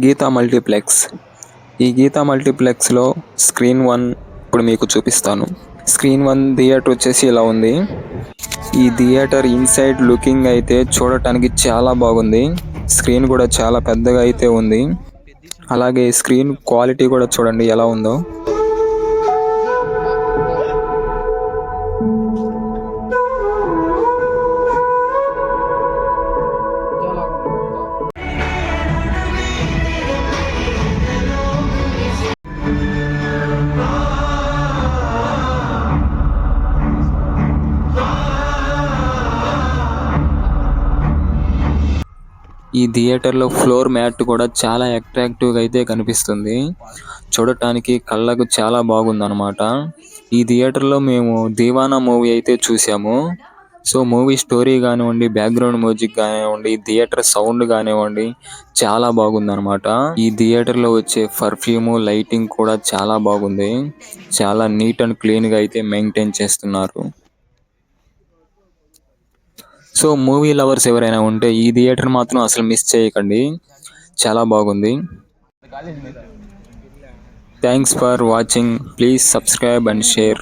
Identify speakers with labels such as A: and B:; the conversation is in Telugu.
A: గీతా మల్టీప్లెక్స్. ఈ గీతా మల్టీప్లెక్స్లో స్క్రీన్ 1 ఇప్పుడు మీకు చూపిస్తాను. స్క్రీన్ 1 థియేటర్ వచ్చేసి ఇలా ఉంది. ఈ థియేటర్ ఇన్సైడ్ లుకింగ్ అయితే చూడటానికి చాలా బాగుంది. స్క్రీన్ కూడా చాలా పెద్దగా అయితే ఉంది. అలాగే స్క్రీన్ క్వాలిటీ కూడా చూడండి ఎలా ఉందో. ఈ థియేటర్లో ఫ్లోర్ మ్యాట్ కూడా చాలా అట్రాక్టివ్గా అయితే కనిపిస్తుంది. చూడటానికి కళ్ళకు చాలా బాగుందన్నమాట. ఈ థియేటర్లో మేము దీవానా మూవీ అయితే చూసాము. సో మూవీ స్టోరీ కానివ్వండి, బ్యాక్గ్రౌండ్ మ్యూజిక్ కానివ్వండి, థియేటర్ సౌండ్ కానివ్వండి చాలా బాగుందన్నమాట. ఈ థియేటర్లో వచ్చే పర్ఫ్యూమ్, లైటింగ్ కూడా చాలా బాగుంది. చాలా నీట్ అండ్ క్లీన్గా అయితే మెయింటైన్ చేస్తున్నారు. సో మూవీ లవర్స్ ఎవరైనా ఉంటే ఈ థియేటర్ మాత్రం అసలు మిస్ చేయకండి. చాలా బాగుంది. Thanks for watching. Please subscribe and share.